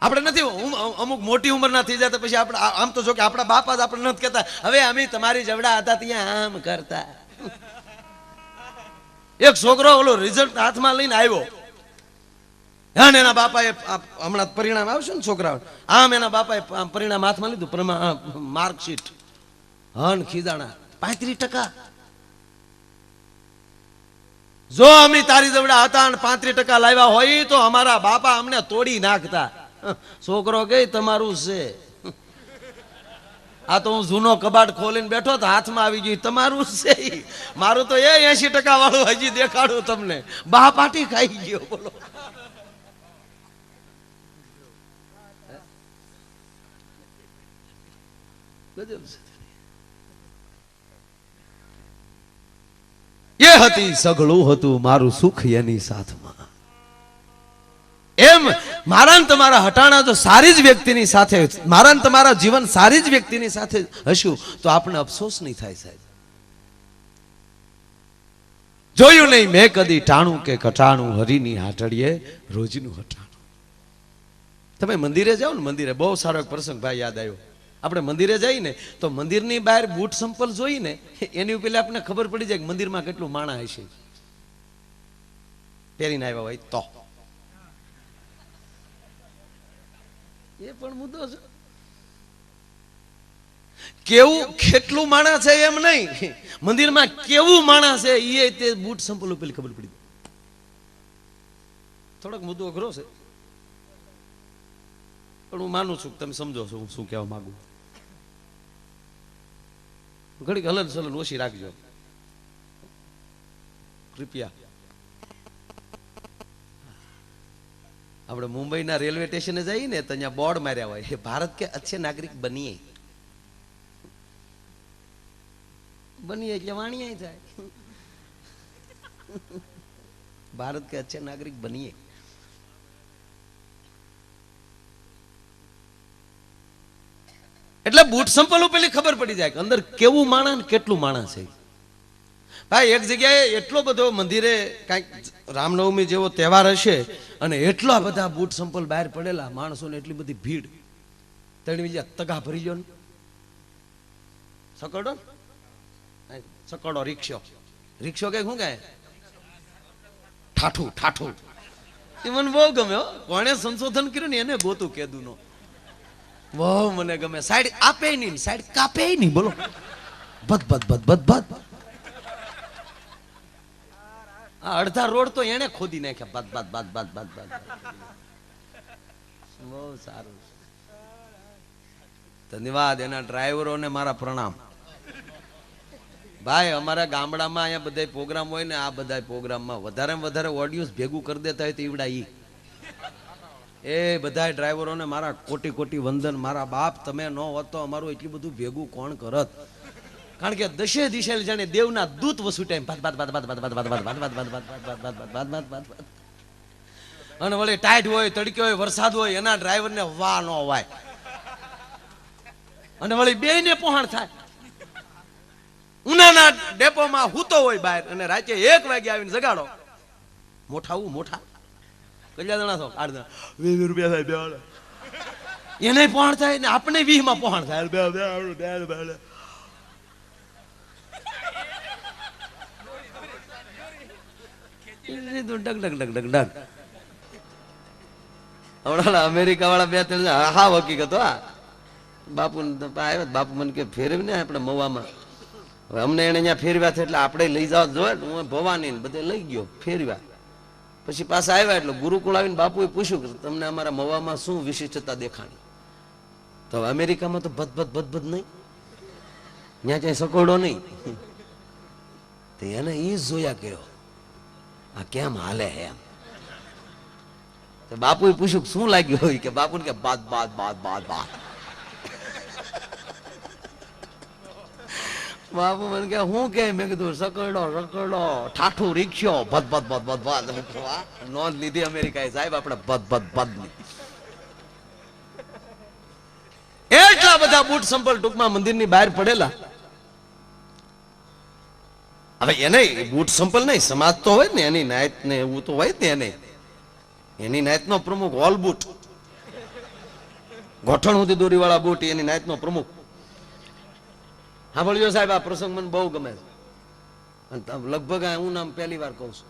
આપણે નથી અમુક મોટી ઉંમરના થઈ જતા પછી આપણે આમ તો જો કે આપણા બાપા જ આપણે નથી કહેતા હવે અમે તમારી જવડા હતા ત્યાં આમ કરતા. એક છોકરો ઓલો રિઝલ્ટ હાથમાં લઈને આવ્યો અને એના બાપાએ હમણાં પરિણામ આવશે ને છોકરાઓ આમ એના બાપાએ પરિણામ હાથમાં લીધું માર્કશીટ હન ખીજાણા 35%. જો અમે તારી જવડા હતા અને 35% લાવ્યા હોય તો અમારા બાપા અમને તોડી નાખતા. છોકરો કે તમારું છે. આ તો હું જૂનો કબાટ ખોલીને બેઠો તો હાથમાં આવી ગયું તમારું છે. મારું તો 80% વાળું હજી દેખાડું તમને. બા પાટી ખાઈ ગયો બોલો. એ હતી સગળું હતું મારું સુખ એની સાથમાં. એમ મારા ને તમારા હટાણા જો સારી જ વ્યક્તિની સાથે મારા ને તમારા જીવન સારી જ વ્યક્તિની સાથે હશું તો આપણે અફસોસ નહીં થાય સાહેબ. જોયું નહીં મેં કદી ટાણું કે કટાણું હરીની હાટડીએ રોજનું હટાણું. તમે મંદિરે જાઓ ને મંદિરે બહુ સારો એક પ્રસંગ ભાઈ યાદ આવ્યો. આપણે મંદિરે જઈને તો મંદિરની બહાર બૂટ સંપલ જોઈને એની ઉપર આપણને ખબર પડી જાય કે મંદિરમાં કેટલું માણા હશે પહેરીને આવ્યા હોય તો. એ પણ મુદ્દો છે. કેવું કેટલું માણા છે એમ નહીં, મંદિરમાં કેવું માણા છે એ તે બૂટ સંપલ ઉપર ખબર પડી. થોડોક મુદ્દો અઘરો છે પણ હું માનું છું તમે સમજો છો હું શું કહેવા માંગુ. ઘડીક હલન સલન ઓછી રાખજો કૃપયા. આપણે મુંબઈના રેલવે સ્ટેશને જઈએ ને તો અહીંયા બોર્ડ માર્યા હોય ભારત કે અચ્છે નાગરિક બનીએ. બનીએ એટલે વાણિયા થાય. ભારત કે અચ્છે નાગરિક બનીએ. એટલે બૂટ સંપલ પેલી ખબર પડી જાય કે અંદર કેવું માણા ને કેટલું માણા છે. ભાઈ એક જગ્યાએ એટલો બધો મંદિરે કઈક રામનવમી જેવો તહેવાર હશે અને એટલા બધા બૂટ સંપલ બહાર પડેલા માણસોને એટલી બધી ભીડ. તેની બીજા તગા ભરી લો ને સકડો સકડો રિક્ષો રિક્ષો કે શું કહે ઠાઠું ઠાઠું. એ મને બહુ ગમે. કોણે સંશોધન કર્યું ને એને ગોતું કેદું નો બહુ મને ગમે. સાઈડ આપે નહીં સાઈડ કાપે નહીં બોલો. બધ બધ બધ બધ બધ. આ અડધા રોડ તો એને ખોદી નાખ્યા. બધ બધ બધ બધ બધ બધ. બહુ સારું. ધન્યવાદ એના ડ્રાઈવરોને મારા પ્રણામ. ભાઈ અમારા ગામડામાં અહીંયા બધા પ્રોગ્રામ હોય ને આ બધા પ્રોગ્રામમાં વધારે ઓડિયન્સ ભેગું કરી દેતા હોય તો ઈવડા ઈ એ બધા ડ્રાઈવરોને મારા કોટી કોટી વંદન. મારા બાપ તમે ન હોત તો અમારું એટલું બધું ભેગું કોણ કરત. કારણ કે દશે દિશે જાણે દેવના દૂત વસુ ટાઈમ અને વળી ટાઈટ હોય તડક્યો હોય વરસાદ હોય એના ડ્રાઈવરને વાહ ન વાય અને વળી બે ને પહોંચ થાય. ઉનાના ડેપોમાં હૂતો હોય બહાર અને રાતે 1 વાગે આવીને જગાડો. મોઠા મોઠા કેટલા જણા છો 8 જણા 20 રૂપિયા થાય બે એને પહોંચ થાય ને આપણે 20 માં પહોંચ થાય. હમણાં અમેરિકા વાળા 2-3 હા હકીકત હા બાપુ આવ્યા. બાપુ મને કે ફેરવી ને આપણે મવામાં. હવે અમને એને અહીંયા ફેરવ્યા છે એટલે આપણે લઈ જવા જોઈએ. હું ભવાની બધે લઈ ગયો ફેરવ્યા. પછી પાછા આવ્યા એટલે ગુરુકુળ આવીને બાપુએ પૂછ્યું કે તમને અમારા મવામાં શું વિશિષ્ટતા દેખાણી. તો અમેરિકામાં તો ભદ નહીં, ત્યાં ક્યાંય સકોડો નહીં. તો એને એ જોયા કર્યો આ કેમ હાલે એમ. તો બાપુએ પૂછ્યું શું લાગ્યું હોય કે બાપુને કે બાદ બાદ બાદ બાદ બાદ. બાપુ મને કે હું કે મેં કીધું સકડો રકડો ઠાઠું રિક્ષો ભદ ભદ ભદ ભદ ભદ. નોંધ લીધી અમેરિકાએ સાહેબ આપણે ભદ ભદ ભદ ની. એટલા બધા બૂટ સંપલ ટૂંકમાં મંદિરની બહાર પડેલા. હવે એને બૂટ સંપલ નહીં સમાજ તો હોય ને એની નાયત ને એવું તો હોય ને એને એની નાયત નો પ્રમુખ ઓલ બૂટ ગોઠણ સુધી દોરીવાળા બૂટ એની નાયતનો પ્રમુખ. હા બોલ્યો સાહેબ, આ પ્રસંગ મને બહુ ગમે છે અને લગભગ હું નામ પહેલી વાર કહું છું.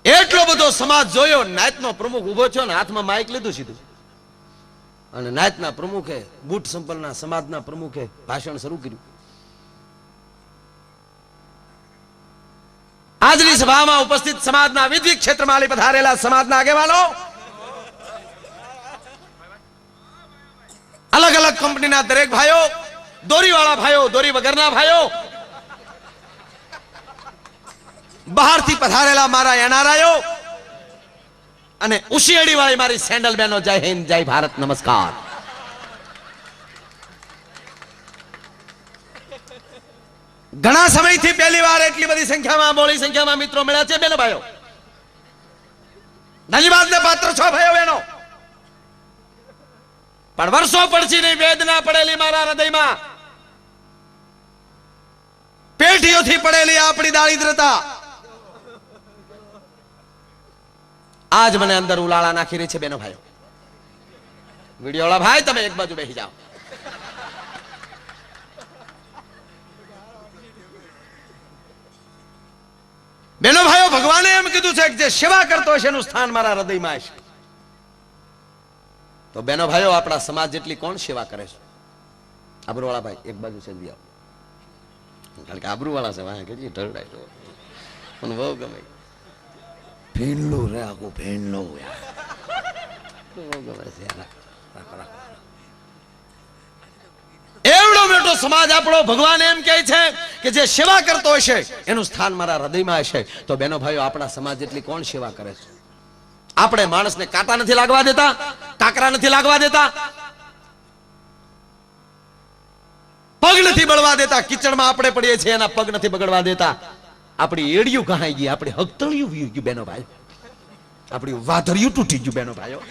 એટલો બધો સમાજ જોયો, નાયતનો પ્રમુખ ઉભો થયો ને હાથમાં માઇક લીધું સીધું, અને નાયતના પ્રમુખે, બુટ સંપલના સમાજના પ્રમુખે ભાષણ શરૂ કર્યું. આજની સભામાં ઉપસ્થિત સમાજના વિવિધ ક્ષેત્રમાં પધારેલા સમાજના આગેવાનો, અલગ અલગ કંપનીના દરેક ભાઈઓ, દોરીવાળા ભાઈઓ, દોરી વગરના ભાઈઓ, બહારથી પધારેલા મારા એનઆરઆઈઓ અને ઉશિયાળી વાળી મારી સેન્ડલ બહેનો, જય હિન્દ, જય ભારત, નમસ્કાર. ઘણા સમયથી પહેલી વાર એટલી બધી સંખ્યામાં, મોટી સંખ્યામાં મિત્રો મળ્યા છે બેનો ભાઈઓ. ધન્યવાદને પાત્ર છો ભાઈઓ બહેનો. પણ વર્ષો પછી ની વેદના પડેલી મારા હૃદયમાં, પેઢીઓથી પડેલી આપણી દારિદ્રતા આજ મને અંદર ઉલાળા નાખી રહી છે બેનો ભાઈઓ. વિડીયો વાળા ભાઈ તમે એક બાજુ બેસી જાઓ. બેનો ભાઈઓ, ભગવાને એમ કીધું છે કે જે સેવા કરતો હશે એનું સ્થાન મારા હૃદયમાં હશે. તો બેનો ભાઈઓ, આપણા સમાજ જેટલી કોણ સેવા કરે છે? આબરૂવાળા ભાઈ એક બાજુ છે, આવો. કારણ કે આબરૂવાળા છે, વાહ કેટલી ઢળડાય મને બહુ ગમે. ભેણલું રે આખું, ભેણલું બહુ ગમે છે. એવડો મોટો સમાજ આપણો, ભગવાન એમ કહે છે કે જે સેવા કરતો હશે એનું સ્થાન મારા હૃદયમાં હશે. તો બેનો ભાઈઓ, આપણા સમાજ જેટલી કોણ સેવા કરે છે? આપણે માણસને કાંટા નથી લાગવા દેતા, કાકરા નથી લાગવા દેતા, પગ નથી બળવા દેતા. કિચડમાં આપણે પડીએ છીએ, એના પગ નથી બગડવા દેતા. આપણી એડિયું કહાઈ ગઈ, આપણી હકતળિયું વી ગયું બેનો ભાઈ, આપણી વાધરિયું તૂટી ગયું બેનો ભાઈઓ.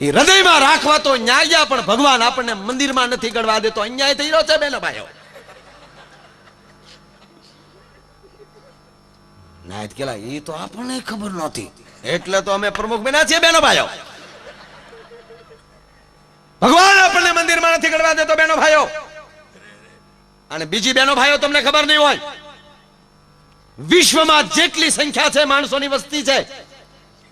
એ હૃદયમાં રાખવા તો ન્યાય, પણ ભગવાન આપણને મંદિરમાં નથી ગળવા દેતો, અન્યાય થઈ રહ્યો છે બેનો ભાઈઓ. નાયત કેલા એ તો આપણને ખબર નહોતી, એટલે તો અમે પ્રમુખ બન્યા છીએ બેનો ભાઈઓ. ભગવાન આપણને મંદિરમાં નથી ગળવા દેતો બેનો ભાઈઓ. અને બીજી બેનો ભાઈઓ, તમને ખબર નહીં હોય, વિશ્વમાં જેટલી સંખ્યા છે માણસોની વસ્તી છે,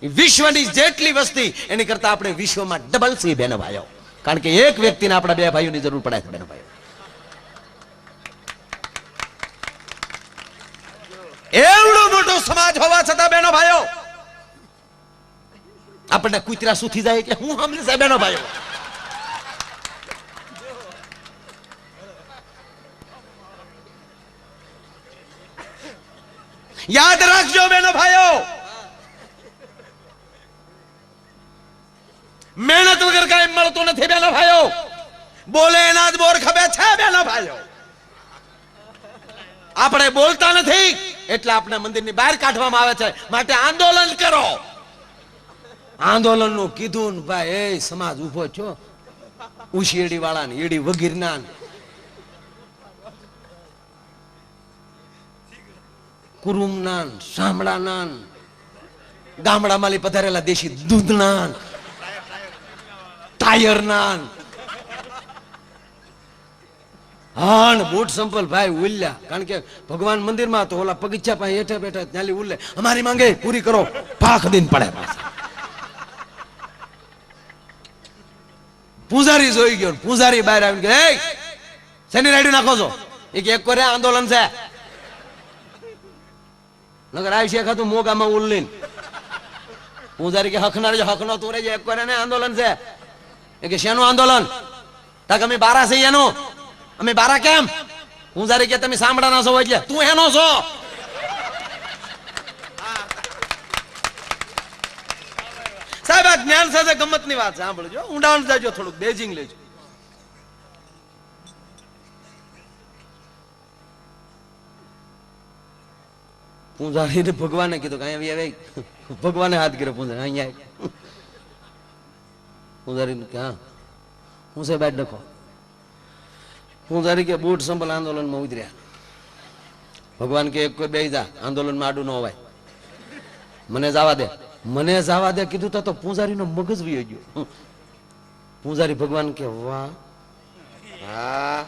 વિશ્વની જેટલી વસ્તી એની કરતા આપણે વિશ્વમાં ડબલ છીએ બેનો ભાઈઓ. કારણ કે એક વ્યક્તિને આપણા બે ભાઈઓની જરૂર પડે છે બેનો ભાઈઓ. એવડો મોટો સમાજ હોવા છતાં બેનો ભાઈઓ, આપણને કુતરા સુથી જાય કે હું સમજે છે બેનો ભાઈઓ. યાદ રાખજો બેનો ભાઈઓ, મહેનત વગર કઈ મળતું નથી બેનો ભાઈઓ. બોલે એના જ બોર ખબે છે બેનો ભાઈઓ. આપણે બોલતા નથી એટલે આપણે મંદિરની બહાર કાઢવામાં આવે છે. માટે આંદોલન કરો. આંદોલન નું કીધું ભાઈ, એ સમાજ ઉભો છો, ઉશેડી વાળા ને એડી વગીરના, કુરુમના, શામળાના, ગામડામાં પધારેલા દેશી દૂધના, ટાયરના, હાણ બૂટ સંપલ ભાઈ ઉલ્યા. કારણ કે ભગવાન મંદિરમાં તો ઓલા પગીચા પાસે હેઠે બેઠા ત્યાંથી ઉલ્લે, અમારી માંગે પૂરી કરો, ભાખ દઈને પડે. પૂજારી જોઈ ગયો, પૂજારી બહાર આવી ગયો, એ શેની રાડ્યું નાખો છો? એક કરે આંદોલન છે. નગર આવી છે ખાતું મોગામાં ઉલ્લીન પૂજારી કે હકનાર હક નો તું રહી એક કરે ને આંદોલન છે. એ કે શેનું આંદોલન? તાક અમે બારા છે એનું. અમે બારા કેમ? પૂજારી કે તમે સાંભળાના છો એટલે તું એનો છો. સાહેબ આ જ્ઞાન સાથે ગમત ની વાત સાંભળજો, ઊંડાણ જાજો, થોડુંક બેજિંગ લેજો. પૂજારી ભગવાને કીધું કે અહીંયા ભગવાને હાથ કર્યો, પૂજારી અહીંયા પૂજારી કે હા હું છે બાદ નખો. પૂજારી કે બૂટ સંભલ આંદોલનમાં ઉતર્યા. ભગવાન કે એક કોઈ બે જા આંદોલનમાં આડું ન હોવાય. મને જવા દે, મને જવા દે કીધું તો પૂંજારીનો મગજ વયો ગયો. પૂંજારી ભગવાન કે વાહ, હા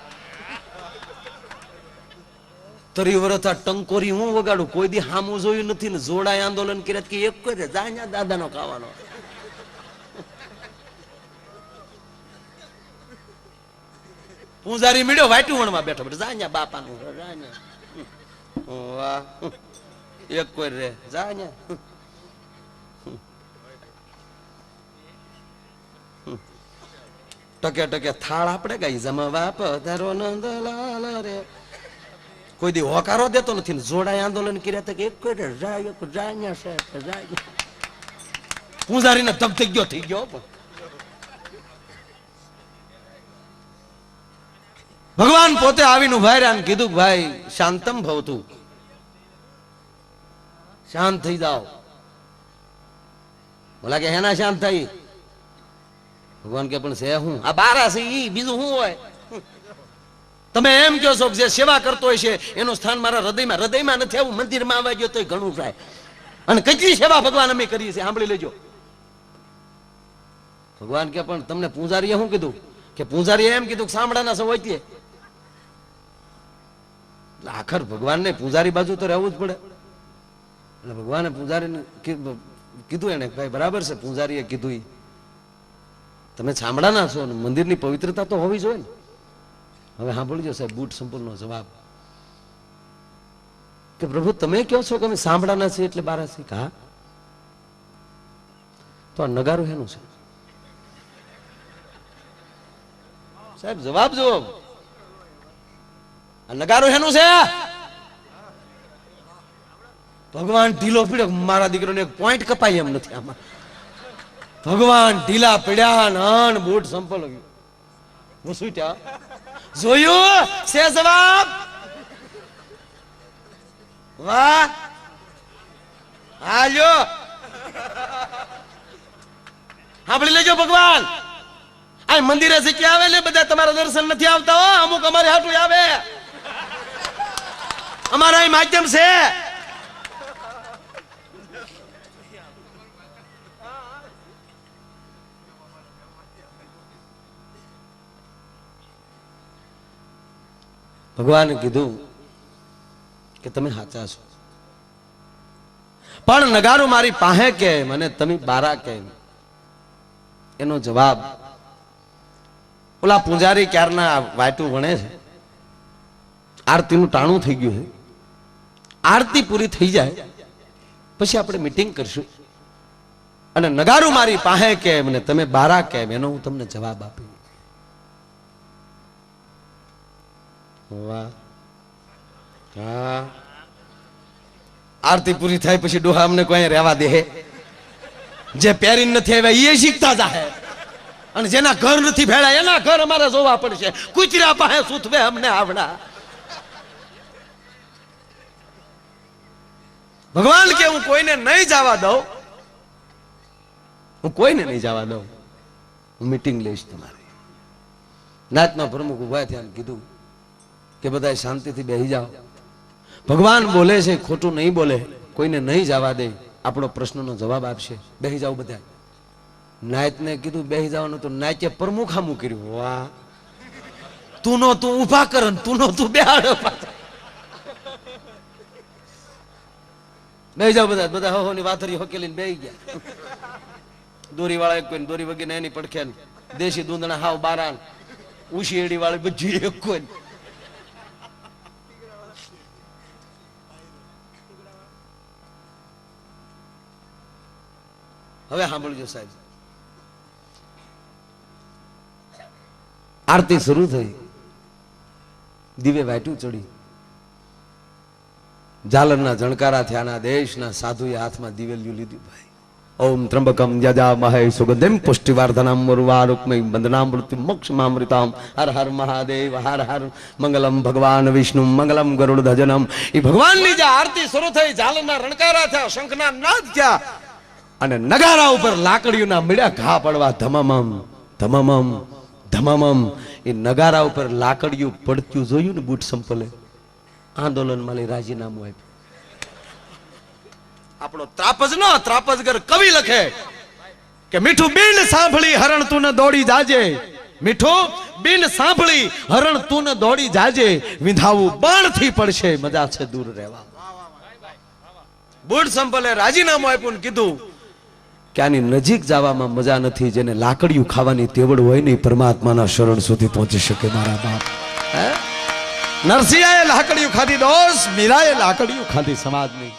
30 વર્ષ આ ટંકોરી હું વગાડું, કોઈ દી હામું જોયું નથી ને જોડાય આંદોલન કર્યા કે એક કરે જા દાદાનો ખાવાનો. પૂંજારી મીડ્યો વાટું વણમાં બેઠો બેઠો જા બાપાનું વાહ, એક કોઈ રે જા ટકે ટકે થાળ આપણે ગાઈ જમવા પધારો નંદલાલ રે. કોઈ દી હોકારો દેતો નથી ને જોડાય આંદોલન કર્યા એક પૂંજારીને તબ થઈ ગયો. ભગવાન પોતે આવીને ઉભા રહ્યા કીધું ભાઈ શાંતમ ભવતું, શાંત થઈ જાઓ. બોલા કે હેના શાંત થઈ? ભગવાન કે પણ છે હું આ બારા છે ઈ બીજું શું હોય? તમે એમ કહો છો કે જે સેવા કરતો હોય છે એનું સ્થાન મારા હૃદયમાં નથી આવું, મંદિરમાં આવવા ગયો તો ઘણું થાય. અને કેટલી સેવા ભગવાન અમે કરીએ છીએ સાંભળી લેજો. ભગવાન કે પણ તમને પૂંજારીએ શું કીધું? કે પૂંજારીએ એમ કીધું કે સાંભળાના સૌ હોય. આખર ભગવાનને પૂંજારી બાજુ તો રહેવું જ પડે. એટલે ભગવાને પૂંજારીને કીધું એને ભાઈ બરાબર છે, પૂંજારીએ કીધું તમે સાંભળાના છો ને મંદિરની પવિત્રતા તો હોવી જોઈએ ને. હવે સાંભળજો સાહેબ બુટ સંપૂર્ણનો જવાબ કે પ્રભુ તમે કહો છો કે અમે સાંભળાના છીએ એટલે બારા છીએ. હા તો આ નગારું હેનું છે સાહેબ? જવાબ જુઓ, આ નગારું હેનું છે? ભગવાન ઢીલો પીડ્યો, મારા દીકરોને એક પોઈન્ટ કપાય એમ નથી આમાં. ભગવાન ઢીલા પડ્યા નન બૂટ સંપલ ઘૂસુટ્યા. જોયું છે જવાબ? વાહ, હાલ્યો સાંભળી લેજો. ભગવાન આ મંદિરે શીખી આવે ને બધા તમારા દર્શન નથી આવતા હો, અમુક અમારે હાટું આવે. અમારા અહીં માધ્યમ છે. ભગવાને કીધું કે તમે સાચા છો, પણ નગારું મારી પાસે કેમ અને તમે બારા કેમ? એનો જવાબ ઓલા પૂંજારી ક્યારના વાટું વણે છે, આરતીનું ટાણું થઈ ગયું છે. આરતી પૂરી થઈ જાય પછી આપણે મીટિંગ કરશું અને નગારું મારી પાસે કેમ અને તમે બારા કેમ એનો હું તમને જવાબ આપી. વાહ, હા. આરતી પૂરી થાય પછી ડોહા અમને કોઈ રહેવા દે? જે પહેરીને નથી આવ્યા એ શીખતા જાય અને જેના ઘર નથી ભેળા એના ઘર અમારે જોવા પડશે. કુતરા પાસે સૂતવે અમને આવડા. ભગવાન કે હું કોઈને નહીં જવા દઉં, હું કોઈને નહીં જવા દઉં. હું મીટિંગ લઈશ તમારી. નાતના પ્રમુખ ઉભા થયા કીધું કે બધા શાંતિથી બેસી જાઓ. ભગવાન બોલે છે, ખોટું નહીં બોલે. કોઈને નહીં જવા દે, આપણો પ્રશ્નનો જવાબ આપશે. બેસી જાઓ બધા. નાયતને કીધું બેસી જવાનું તો નાયતે પ્રમુખામું કર્યું. વાહ, તું નો તું ઉભા કર, તું નો તું બેહાડ. બેસી જાઓ બધા. બધા હોની વાથરી હોકેલીને બેસી ગયા. દોરી વાળા એક કોઈ, દોરી વગી એની પડખે, દેશી દૂધણા હાવ બારા, ઉશી એડી વાળી બધી એક કોઈ. હવે સાંભળજો સાહેબ, આરતી શરૂ થઈ, દિવે વાટ્યું ચડી, ઝાલરના જણકારા થયાના દેશના સાધુએ હાથમાં દિવેલિયું લીધું. ભાઈ ઓમ ત્રંબકમ યજામહે સુગંધિમ પુષ્ટિવર્ધનમ ઉર્વારુક્મિ બંધનામૃત્યુ મોક્ષમામૃતામ હર હર મહાદેવ હર હર મંગલમ ભગવાન વિષ્ણુ મંગલમ ગરુડધજનમ. એ ભગવાનની જે આરતી શરૂ થઈ, ઝાલરના રણકારા થયા, શંખના નાદ થયા અને નગારા ઉપર લાકડીઓના મળ્યા ઘા પડવા. ધમમમ ધમમમ ધમમમ. એ નગારા ઉપર લાકડીઓ પડતું જોયું ને બુટ સંપલે આંદોલન માં રાજીનામું આપ્યું. આપણો ત્રાપજગર કવિ લખે કે મીઠું બિન સાંભળી હરણ તું ન દોડી જાજે, મીઠું બિન સાંભળી હરણ તું ન દોડી જાજે, વિંધાવું બાણથી પડશે મજા છે દૂર રહેવા. બુડ સંપલે રાજીનામું આપ્યું ને કીધું કે આની નજીક જવામાં મજા નથી. જેને લાકડીયું ખાવાની તેવડ હોય ને પરમાત્માના શરણ સુધી પહોંચી શકે. મારા બાપ નરસિંહાએ લાકડીયું ખાધી દોસ્ત, મીરાએ લાકડીયું ખાધી સમાજની.